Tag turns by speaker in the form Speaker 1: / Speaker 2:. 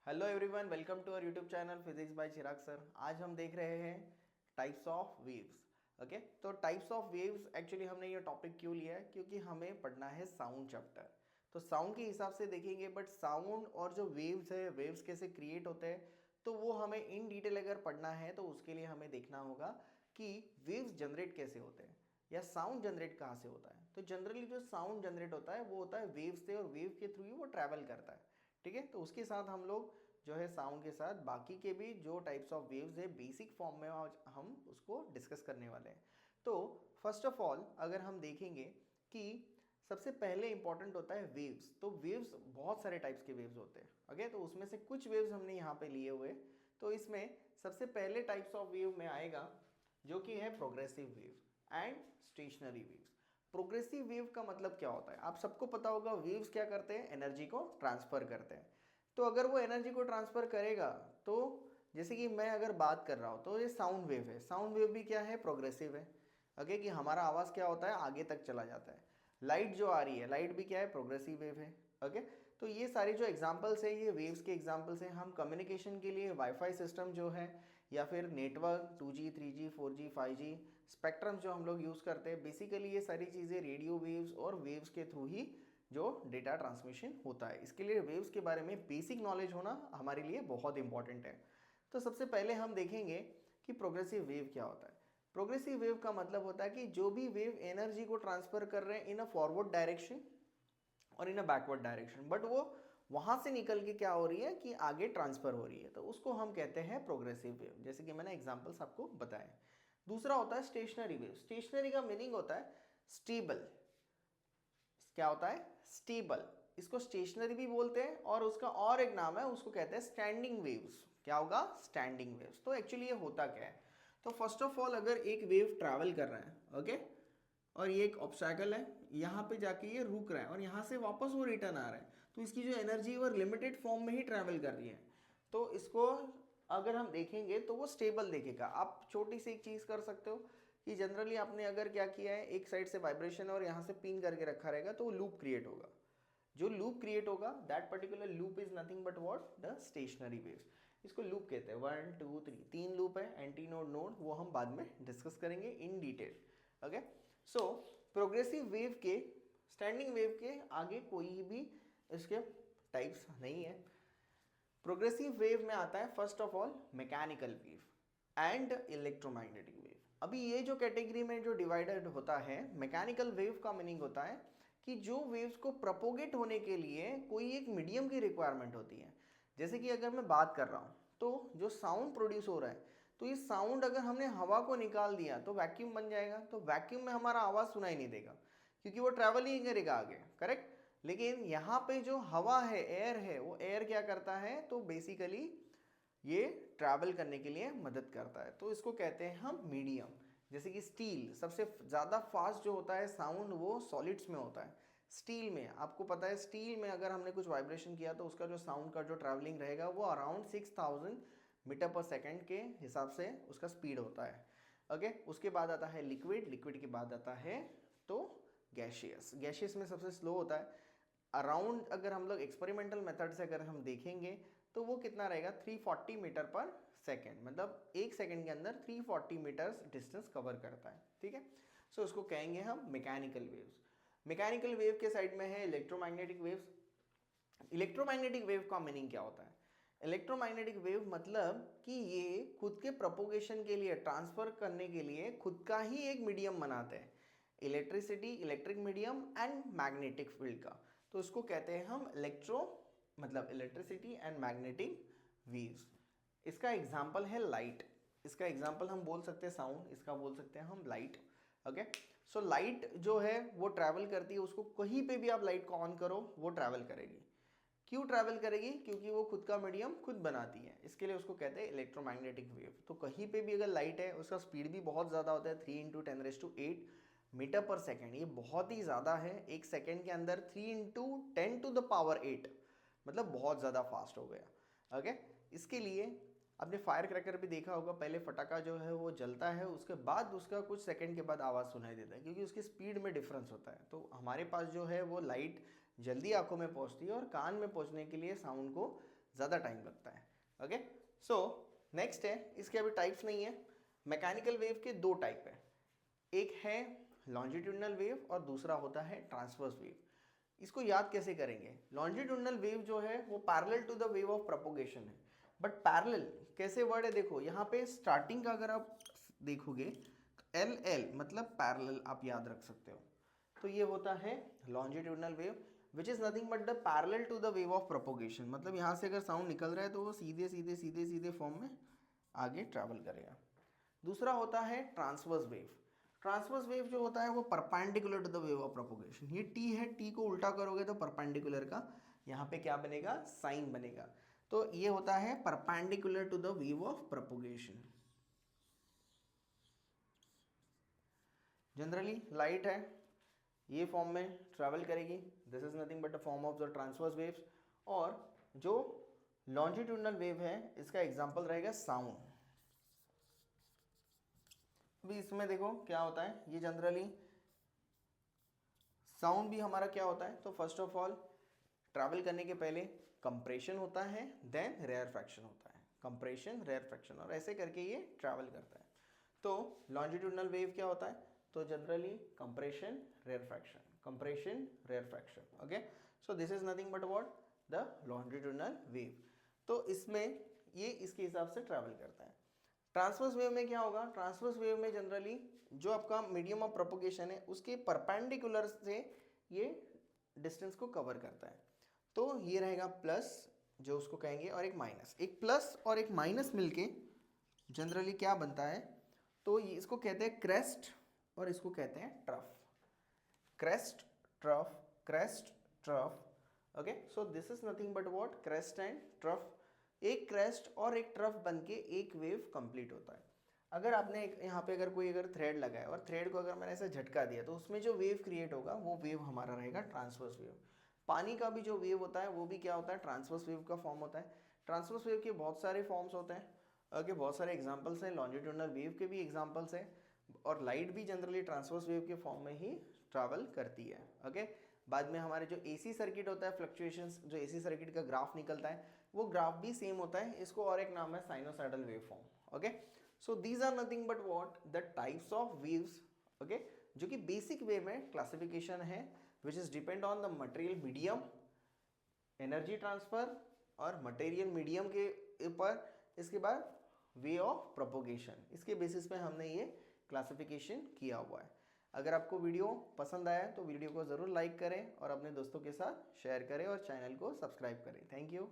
Speaker 1: Hello everyone, welcome to our YouTube channel physics by Chirag sir. आज हम देख रहे हैं टाइप्स ऑफ वेव्स। ओके, तो टाइप्स ऑफ वेव्स एक्चुअली हमने ये टॉपिक क्यों लिया है, क्योंकि हमें पढ़ना है साउंड चैप्टर। तो साउंड के हिसाब से देखेंगे, बट साउंड और जो वेव्स है, वेव्स कैसे क्रिएट होते हैं, तो वो हमें इन डिटेल अगर पढ़ना है तो उसके लिए हमें देखना होगा कि वेव्स जनरेट कैसे होते हैं या साउंड जनरेट कहाँ से होता है। तो जनरली जो साउंड जनरेट होता है वो होता है वेव से, और वेव के थ्रू ही वो ट्रैवल करता है। ठीक है, तो उसके साथ हम लोग जो है साउंड के साथ बाकी के भी जो टाइप्स ऑफ वेव्स है बेसिक फॉर्म में आज हम उसको डिस्कस करने वाले हैं। तो फर्स्ट ऑफ ऑल अगर हम देखेंगे कि सबसे पहले इंपॉर्टेंट होता है वेव्स। तो वेव्स बहुत सारे टाइप्स के वेव्स होते हैं। ओके, तो उसमें से कुछ वेव्स हमने यहाँ पे लिए हुए। तो इसमें सबसे पहले टाइप्स ऑफ वेव में आएगा जो कि है progressive wave and stationery waves. Progressive wave का मतलब क्या होता है, आप सबको पता होगा। वेव्स क्या करते हैं, एनर्जी को ट्रांसफर करते हैं। तो अगर वो एनर्जी को ट्रांसफर करेगा, तो जैसे कि मैं अगर बात कर रहा हूँ तो ये साउंड वेव है। साउंड वेव भी क्या है, प्रोग्रेसिव है। ओके, कि हमारा आवाज़ क्या होता है, आगे तक चला जाता है। लाइट जो आ रही है, लाइट भी क्या है, प्रोग्रेसिव वेव है। ओके, तो ये सारे जो एग्जांपल्स है ये वेव्स के एग्जांपल्स हैं। हम कम्युनिकेशन के लिए वाईफाई सिस्टम जो है या फिर network 2G 3G 4G 5G spectrum जो हम लोग यूज़ करते हैं, बेसिकली ये सारी चीज़ें रेडियो वेव्स और वेव्स के थ्रू ही जो डेटा ट्रांसमिशन होता है। इसके लिए वेव्स के बारे में बेसिक नॉलेज होना हमारे लिए बहुत इंपॉर्टेंट है। तो सबसे पहले हम देखेंगे कि प्रोग्रेसिव वेव क्या होता है। प्रोग्रेसिव वेव का मतलब होता है कि जो भी वेव एनर्जी को ट्रांसफर कर रहे हैं इन अ फॉरवर्ड डायरेक्शन और इन अ बैकवर्ड डायरेक्शन, बट वो वहां से निकल के क्या हो रही है कि आगे ट्रांसफर हो रही है, तो उसको हम कहते हैं प्रोग्रेसिव वेव, जैसे कि मैंने एग्जांपल्स आपको बताए। दूसरा होता है स्टेशनरी वेव। स्टेशनरी का मीनिंग होता है स्टेबल। क्या होता है, स्टेबल। इसको स्टेशनरी भी बोलते हैं और उसका और एक नाम है, उसको कहते हैं स्टैंडिंग वेव्स। क्या होगा, स्टैंडिंग वेव्स। तो एक्चुअली ये होता क्या है, तो फर्स्ट ऑफ ऑल अगर एक वेव ट्रैवल कर रहा है, ओके, और ये एक ऑब्स्टैकल है, यहाँ पे जाके ये रुक रहा है और यहाँ से वापस वो रिटर्न आ रहा है, तो इसकी जो एनर्जी वो लिमिटेड फॉर्म में ही ट्रैवल कर रही है। तो इसको अगर हम देखेंगे तो वो स्टेबल देखेगा। आप छोटी सी एक चीज़ कर सकते हो कि जनरली आपने अगर क्या किया है, एक साइड से वाइब्रेशन और यहाँ से पिन करके रखा रहेगा, तो वो लूप क्रिएट होगा। जो लूप क्रिएट होगा, that particular loop is nothing but what, the stationery waves. इसको लूप कहते हैं। 1 2 3 तीन लूप है, एंटी नोड नोड, वो हम बाद में डिस्कस करेंगे in detail. Okay, so progressive wave के, स्टैंडिंग वेव के आगे कोई भी इसके टाइप्स नहीं है। प्रोग्रेसिव वेव में आता है first of all mechanical wave and electromagnetic wave. अभी ये जो कैटेगरी में जो डिवाइडेड होता है, मैकेनिकल वेव का मीनिंग होता है कि जो वेव्स को प्रोपोगेट होने के लिए कोई एक मीडियम की रिक्वायरमेंट होती है। जैसे कि अगर मैं बात कर रहा हूँ तो जो साउंड प्रोड्यूस हो रहा है, तो ये साउंड अगर हमने हवा को निकाल दिया तो वैक्यूम बन जाएगा। तो वैक्यूम में हमारा आवाज़ सुनाई नहीं देगा क्योंकि वो ट्रैवल ही करेगा आगे, करेक्ट। लेकिन यहाँ पे जो हवा है, एयर है, वो एयर क्या करता है, तो बेसिकली ये ट्रैवल करने के लिए मदद करता है। तो इसको कहते हैं हम मीडियम। जैसे कि स्टील, सबसे ज़्यादा फास्ट जो होता है साउंड वो सॉलिड्स में होता है। स्टील में आपको पता है, स्टील में अगर हमने कुछ वाइब्रेशन किया तो उसका जो साउंड का जो ट्रैवलिंग रहेगा वो अराउंड 6000 मीटर पर सेकेंड के हिसाब से उसका स्पीड होता है। ओके, उसके बाद आता है लिक्विड, लिक्विड के बाद आता है तो गैशियस। गैशियस में सबसे स्लो होता है। अराउंड अगर हम लोग एक्सपेरिमेंटल मेथड से अगर हम देखेंगे तो वो कितना रहेगा, 340 मीटर पर सेकेंड, मतलब एक सेकेंड के अंदर 340 मीटर्स डिस्टेंस कवर करता है। ठीक है, सो उसको कहेंगे हम मैकेनिकल वेव्स। मैकेनिकल वेव के साइड में है इलेक्ट्रोमैग्नेटिक वेव्स। इलेक्ट्रोमैग्नेटिक वेव का मीनिंग क्या होता है, इलेक्ट्रोमैग्नेटिक वेव मतलब कि ये खुद के प्रोपोगेशन के लिए, ट्रांसफर करने के लिए खुद का ही एक मीडियम बनाते हैं। Electricity, electric medium and magnetic field का, तो इसको कहते हैं हम इलेक्ट्रो, मतलब इलेक्ट्रिसिटी एंड मैग्नेटिक वेव्स। इसका एग्जाम्पल है लाइट। इसका एग्जाम्पल हम बोल सकते हैं साउंड, इसका बोल सकते हैं हम लाइट। ओके, सो लाइट जो है वो ट्रैवल करती है, उसको कहीं पे भी आप लाइट को ऑन करो वो ट्रैवल करेगी। क्यों ट्रैवल करेगी, क्योंकि वो खुद का मीडियम खुद बनाती है, इसके लिए उसको कहते हैं इलेक्ट्रोमैग्नेटिक वेव। तो कहीं पे भी अगर लाइट है, उसका स्पीड भी बहुत ज़्यादा होता है, 3 × 10⁸ मीटर पर सेकेंड। ये बहुत ही ज़्यादा है, एक सेकेंड के अंदर 3 × 10⁸, मतलब बहुत ज़्यादा फास्ट हो गया। ओके, इसके लिए आपने फायर क्रैकर भी देखा होगा, पहले फटाका जो है वो जलता है, उसके बाद उसका कुछ सेकंड के बाद आवाज़ सुनाई देता है, क्योंकि उसकी स्पीड में डिफरेंस होता है। तो हमारे पास जो है वो लाइट जल्दी आंखों में पहुंचती है और कान में पहुंचने के लिए साउंड को ज़्यादा टाइम लगता है। ओके, सो नेक्स्ट है, इसके अभी टाइप्स नहीं है। मैकेनिकल वेव के दो टाइप है, एक है लॉन्जिट्यूडनल वेव और दूसरा होता है ट्रांसवर्स वेव। इसको याद कैसे करेंगे? लॉन्जिट्यूडनल वेव जो है वो parallel to the wave of propagation है। बट पैरेलल कैसे वर्ड है, देखो यहाँ पे स्टार्टिंग का अगर आप देखोगे तो एल एल मतलब पैरेलल आप याद रख सकते हो। तो ये होता है longitudinal wave which is nothing but the parallel to the wave of propagation. मतलब यहाँ से अगर साउंड निकल रहा है तो वो सीधे सीधे सीधे सीधे फॉर्म में आगे ट्रैवल करेगा। दूसरा होता है ट्रांसवर्स वेव। ट्रांसवर्स वेव जो होता है वो perpendicular to the wave of propagation. ये टी है, टी को उल्टा करोगे तो परपेंडिकुलर का यहाँ पे क्या बनेगा, साइन बनेगा। तो ये होता है perpendicular to the wave of propagation. Generally light है, ये फॉर्म में ट्रैवल करेगी, this is nothing but a form of the transverse waves. और जो लॉन्जिट्यूडनल वेव है इसका एग्जांपल रहेगा साउंड। अभी इसमें देखो क्या होता है, ये जनरली साउंड भी हमारा क्या होता है, तो फर्स्ट ऑफ ऑल ट्रैवल करने के पहले कंप्रेशन होता है, देन रेयरफैक्शन होता है, कंप्रेशन रेयरफैक्शन, और ऐसे करके ये ट्रैवल करता है। तो लॉन्जिट्यूडनल वेव क्या होता है, तो generally compression rarefaction, compression rarefaction. Okay, so this is nothing but what, the longitudinal wave. तो इसमें ये इसके हिसाब से ट्रैवल करता है। ट्रांसवर्स वेव में क्या होगा, ट्रांसवर्स वेव में जनरली जो आपका मीडियम ऑफ प्रोपोगेशन है उसके परपेंडिकुलर से ये डिस्टेंस को कवर करता है। तो ये रहेगा प्लस जो उसको कहेंगे, और एक माइनस। एक प्लस और एक माइनस मिलके जनरली क्या बनता है, तो ये इसको कहते हैं क्रेस्ट और इसको कहते हैं trough. Crest trough, crest trough. Okay, so this is nothing but what, crest and trough. एक क्रेस्ट और एक ट्रफ बनके एक वेव कंप्लीट होता है। अगर आपने यहाँ पे अगर कोई अगर थ्रेड लगाया और थ्रेड को अगर मैंने ऐसे झटका दिया तो उसमें जो वेव क्रिएट होगा वो वेव हमारा रहेगा ट्रांसवर्स वेव। पानी का भी जो वेव होता है वो भी क्या होता है, ट्रांसवर्स वेव का फॉर्म होता है। ट्रांसवर्स वेव के बहुत सारे फॉर्म्स होते हैं, ओके, बहुत सारे एग्जाम्पल्स हैं, लॉन्जिट्यूडनल वेव के भी एग्जाम्पल्स हैं, और लाइट भी जनरली ट्रांसवर्स वेव के फॉर्म में ही ट्रैवल करती है। ओके, बाद में हमारे जो एसी सर्किट होता है, फ्लक्चुएशंस, जो एसी सर्किट का ग्राफ निकलता है वो ग्राफ भी सेम होता है, इसको और एक नाम है sinusoidal wave form. Okay, so these are nothing but what, the types of waves. Okay, जो कि बेसिक वे में क्लासिफिकेशन है which is depend on the material medium, energy transfer और मटेरियल मीडियम के ऊपर, इसके बाद वे ऑफ प्रोपोगेशन, इसके बेसिस पे हमने ये क्लासिफिकेशन किया हुआ है। अगर आपको वीडियो पसंद आया तो वीडियो को ज़रूर लाइक करें और अपने दोस्तों के साथ शेयर करें और चैनल को सब्सक्राइब करें। Thank you.